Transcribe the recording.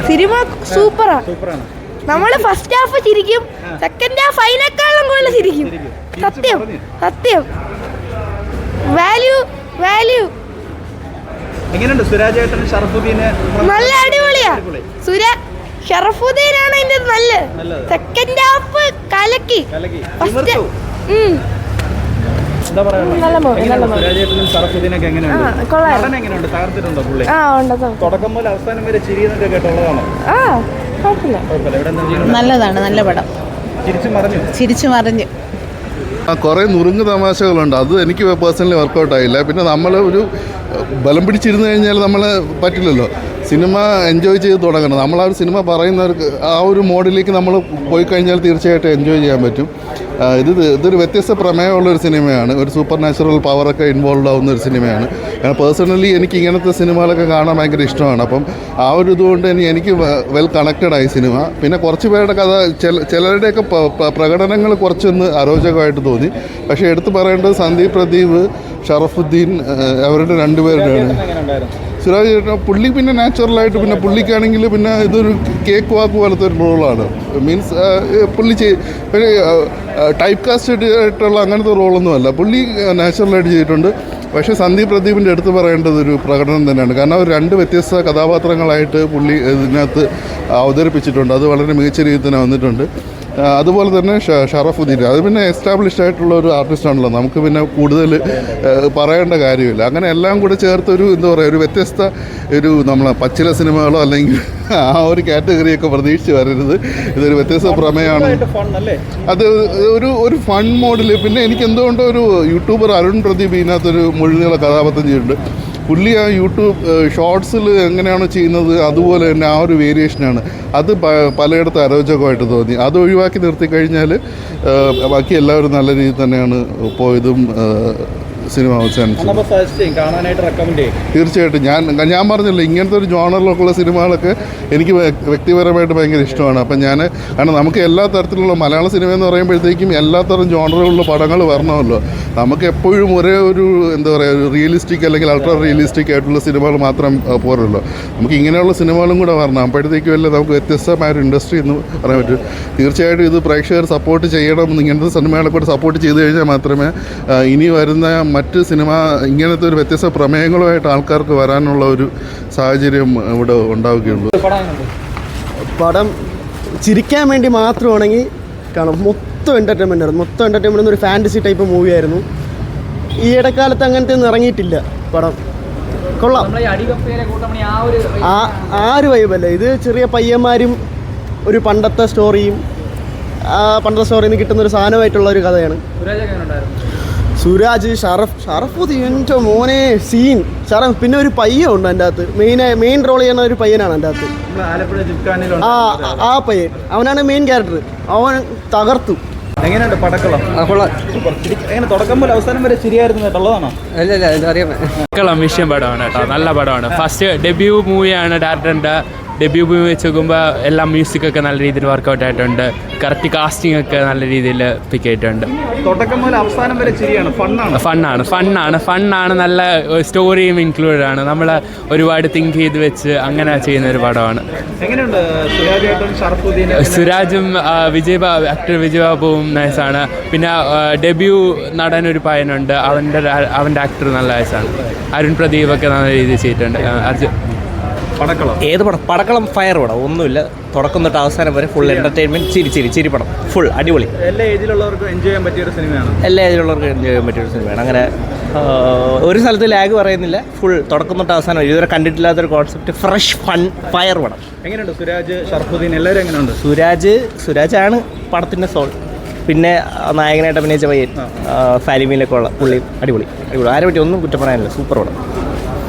Cinema സൂപ്പറാണ്. നമ്മള് first half ചിരിക്കും, സെക്കൻഡ് ഹാഫ് അതിനേക്കാളും കൂടുതൽ ചിരിക്കും. സത്യം സത്യം. വാല്യൂ എങ്ങനെയുണ്ട് സുരാജേട്ടൻ ഷറഫുദ്ദീന്? നല്ല അടിപൊളിയാ. ഷറഫുദ്ദീനാണ് അതിന്റെ നല്ലത്. സെക്കൻഡ് ഹാഫ് കലക്കി. ഫസ്റ്റ് സുരാജേട്ടനും ഷറഫുദ്ദീനൊക്കെ എങ്ങനെയുണ്ട്? തകർത്തിട്ടുണ്ടോ പുള്ളി? തുടക്കം മുതൽ അവസാനം വരെ ചിരിയെന്നൊക്കെ കേട്ടുള്ളതാണോ? നല്ലതാണ്, നല്ല പടം. ചിരിച്ചു മറിഞ്ഞു. കുറേ നുറുങ്ങ് തമാശകളുണ്ട്. അത് എനിക്ക് പേഴ്സണലി വർക്കൗട്ട് ആയില്ല. പിന്നെ നമ്മൾ ഒരു ബലം പിടിച്ചിരുന്നു കഴിഞ്ഞാൽ നമ്മൾ പറ്റില്ലല്ലോ. സിനിമ എൻജോയ് ചെയ്ത് തുടങ്ങണം. നമ്മൾ ആ ഒരു സിനിമ പറയുന്നവർക്ക് ആ ഒരു മോഡിലേക്ക് നമ്മൾ പോയി കഴിഞ്ഞാൽ തീർച്ചയായിട്ടും എൻജോയ് ചെയ്യാൻ പറ്റും. ഇതൊരു വ്യത്യസ്ത പ്രമേയമുള്ളൊരു സിനിമയാണ്. ഒരു സൂപ്പർ നാച്ചുറൽ പവറൊക്കെ ഇൻവോൾവ് ആവുന്ന ഒരു സിനിമയാണ്. പേഴ്സണലി എനിക്ക് ഇങ്ങനത്തെ സിനിമകളൊക്കെ കാണാൻ ഭയങ്കര ഇഷ്ടമാണ്. അപ്പം ആ ഒരു ഇതുകൊണ്ട് എനിക്ക് വെൽ കണക്റ്റഡായി സിനിമ. പിന്നെ കുറച്ച് പേരുടെ കഥ ചിലരുടെയൊക്കെ പ്രകടനങ്ങൾ കുറച്ചൊന്ന് അരോചകമായിട്ട് തോന്നി. പക്ഷേ എടുത്തു പറയേണ്ടത് സന്ദീപ് പ്രദീപ്, ഷറഫുദ്ദീൻ അവരുടെ രണ്ടുപേരുടെയാണ്. സുരാജ് ചേട്ടൻ പുള്ളി പിന്നെ നാച്ചുറലായിട്ട്, പിന്നെ പുള്ളിക്കാണെങ്കിൽ പിന്നെ ഇതൊരു കേക്ക് വാക്ക് പോലത്തെ ഒരു റോളാണ്. മീൻസ് പുള്ളി ടൈപ്പ് കാസ്റ്റ് ആയിട്ടുള്ള അങ്ങനത്തെ റോളൊന്നുമല്ല. പുള്ളി നാച്ചുറലായിട്ട് ചെയ്തിട്ടുണ്ട്. പക്ഷേ സന്ദീപ് പ്രദീപിൻ്റെ എടുത്ത് പറയേണ്ടത് ഒരു പ്രകടനം തന്നെയാണ്. കാരണം അവർ രണ്ട് വ്യത്യസ്ത കഥാപാത്രങ്ങളായിട്ട് പുള്ളി ഇതിനകത്ത് അവതരിപ്പിച്ചിട്ടുണ്ട്. അത് വളരെ മികച്ച രീതിയിൽ തന്നെ വന്നിട്ടുണ്ട്. അതുപോലെ തന്നെ ഷറഫുദ്ദീൻ അത് പിന്നെ എസ്റ്റാബ്ലിഷ്ഡ് ആയിട്ടുള്ള ഒരു ആർട്ടിസ്റ്റാണല്ലോ. നമുക്ക് പിന്നെ കൂടുതൽ പറയേണ്ട കാര്യമില്ല. അങ്ങനെ എല്ലാം കൂടെ ചേർത്തൊരു എന്താ പറയുക, ഒരു വ്യത്യസ്ത നമ്മളെ പച്ചില സിനിമകളോ അല്ലെങ്കിൽ ആ ഒരു കാറ്റഗറിയൊക്കെ പ്രതീക്ഷിച്ച് വരരുത്. ഇതൊരു വ്യത്യസ്ത പ്രമേയമാണ്. അത് ഒരു ഫൺ മോഡിൽ. പിന്നെ എനിക്ക് എന്തുകൊണ്ടോ ഒരു യൂട്യൂബർ അരുൺ പ്രദീപ് ഇതിനകത്തൊരു മുഴുനീള കഥാപാത്രം ചെയ്തിട്ടുണ്ട്. പുള്ളി ആ യൂട്യൂബ് ഷോർട്സിൽ എങ്ങനെയാണോ ചെയ്യുന്നത് അതുപോലെ തന്നെ ആ ഒരു വേരിയേഷനാണ്. അത് പലയിടത്തും അരോചകമായിട്ട് തോന്നി. അത് ഒഴിവാക്കി നിർത്തിക്കഴിഞ്ഞാൽ ബാക്കി എല്ലാവരും നല്ല രീതിയിൽ തന്നെയാണ് പോയതും സിനിമ അവസാനിച്ചു. തീർച്ചയായിട്ടും ഞാൻ പറഞ്ഞില്ല, ഇങ്ങനത്തെ ഒരു ജോണറിലൊക്കെയുള്ള സിനിമകളൊക്കെ എനിക്ക് വ്യക്തിപരമായിട്ട് ഭയങ്കര ഇഷ്ടമാണ്. അപ്പം കാരണം നമുക്ക് എല്ലാ തരത്തിലുള്ള മലയാള സിനിമ എന്ന് പറയുമ്പോഴത്തേക്കും എല്ലാത്തരം ജോണറുകളിലുള്ള പടങ്ങൾ വരണമല്ലോ. നമുക്ക് എപ്പോഴും ഒരേ ഒരു എന്താ പറയുക, ഒരു റിയലിസ്റ്റിക് അല്ലെങ്കിൽ അൾട്രാ റിയലിസ്റ്റിക് ആയിട്ടുള്ള സിനിമകൾ മാത്രം പോരല്ലോ. നമുക്ക് ഇങ്ങനെയുള്ള സിനിമകളും കൂടെ വരണം. അപ്പോഴത്തേക്കും അല്ലേ നമുക്ക് വ്യത്യസ്തമായൊരു ഇൻഡസ്ട്രി എന്ന് പറയാൻ പറ്റും. തീർച്ചയായിട്ടും ഇത് പ്രേക്ഷകർ സപ്പോർട്ട് ചെയ്യണം. ഇങ്ങനത്തെ സിനിമകളെ കൂടെ സപ്പോർട്ട് ചെയ്ത് കഴിഞ്ഞാൽ മാത്രമേ ഇനി വരുന്ന മറ്റ് സിനിമ ഇങ്ങനത്തെ ഒരു വ്യത്യസ്ത പ്രമേയങ്ങളുമായിട്ട് ആൾക്കാർക്ക് വരാനുള്ള ഒരു സാഹചര്യം ഇവിടെ ഉണ്ടാവുകയുള്ളൂ. പടം ചിരിക്കാൻ വേണ്ടി മാത്രമാണെങ്കിൽ കാണാം. മൊത്തം എൻ്റർടൈൻമെൻ്റ് ആയിരുന്നു. മൊത്തം എൻ്റർടൈൻമെൻറ്റ്. ഒരു ഫാൻറ്റസി ടൈപ്പ് മൂവിയായിരുന്നു. ഈ ഇടക്കാലത്ത് അങ്ങനത്തെ ഒന്നും ഇറങ്ങിയിട്ടില്ല പടം. കൊള്ളാം. ആ ഒരു വൈബല്ല ഇത്. ചെറിയ പയ്യന്മാരും ഒരു പണ്ടത്തെ സ്റ്റോറിയും പണ്ടത്തെ സ്റ്റോറിയിൽ നിന്ന് കിട്ടുന്നൊരു സാധനമായിട്ടുള്ള ഒരു കഥയാണ്. സുരാജ്, ഷറഫുദ്ദീൻ, എൻ്റെ മോനെ സീൻ ഷറഫ്. പിന്നെ ഒരു പയ്യുണ്ട് എൻ്റെ അകത്ത്. മെയിൻ റോൾ ചെയ്യുന്ന ഒരു പയ്യനാണ് എൻ്റെ അകത്ത്. ആ പയ്യൻ അവനാണ് മെയിൻ ക്യാരക്ടർ. അവൻ തകർത്തു. എങ്ങനെയുണ്ട് പടക്കളം? തുടക്കം മുതൽ അവസാനം വരെ ശരിയായിരുന്നു കേട്ടുള്ളതാണോ? പടക്കളം വിഷയം പടമാണ് കേട്ടോ. നല്ല പടമാണ്. ഫസ്റ്റ് ഡെബ്യൂ മൂവിയാണ് ഡയറക്ടറിൻ്റെ. ഡെബ്യൂ മൂവി വെച്ച് നോക്കുമ്പോൾ എല്ലാം മ്യൂസിക്കൊക്കെ നല്ല രീതിയിൽ വർക്കൗട്ട് ആയിട്ടുണ്ട്. കറക്റ്റ് കാസ്റ്റിംഗ് ഒക്കെ നല്ല രീതിയിൽ പിക്ക് ആയിട്ടുണ്ട്. തുടക്കം മുതൽ അവസാനം വരെ ശരിയാണ്. ഫണ്ണാണ്. നല്ല സ്റ്റോറിയും ഇൻക്ലൂഡഡ് ആണ്. നമ്മൾ ഒരുപാട് തിങ്ക് ചെയ്ത് വെച്ച് അങ്ങനെ ചെയ്യുന്ന ഒരു പടമാണ്. സുരാജും ആക്ടർ വിജയബാബുവും നൈസാണ്. പിന്നെ ഡെബ്യൂ നടൻ ഒരു പയ്യനുണ്ട്. അവൻ്റെ ആക്ടർ നല്ല നൈസാണ്. അരുൺ പ്രദീപ് ഒക്കെ നല്ല രീതിയിൽ ചെയ്തിട്ടുണ്ട്. ഏത് പടം? പടക്കളം ഫയർ പടം. ഒന്നുമില്ല, തുടക്കം തൊട്ട് അവസാനം വരെ ഫുൾ എൻ്റർടൈൻമെൻറ്റ്. ചിരി പടം ഫുൾ അടിപൊളി. എല്ലാ ഏജിലുള്ളവർക്കും എൻജോയ് ചെയ്യാൻ പറ്റിയൊരു സിനിമയാണ്. അങ്ങനെ ഒരു സ്ഥലത്ത് ലാഗ് പറയുന്നില്ല. ഫുൾ തുടക്കം തൊട്ട് അവസാനം ഇതുവരെ കണ്ടിട്ടില്ലാത്തൊരു കോൺസെപ്റ്റ്. ഫ്രഷ് ഫൺ ഫയർ പടം. എങ്ങനെയുണ്ട് സുരാജ്, ഷറഫുദ്ദീൻ എല്ലാവരും എങ്ങനെയുണ്ട്? സുരാജാണ് പടത്തിൻ്റെ സോൾ. പിന്നെ നായകനായിട്ട് അഭിനയിച്ച പയ്യൻ ഫാലിമീലൊക്കെ ഉള്ള പുള്ളി അടിപൊളി. ആരെ പറ്റി ഒന്നും കുറ്റം പറയാനില്ല. സൂപ്പർ പടം.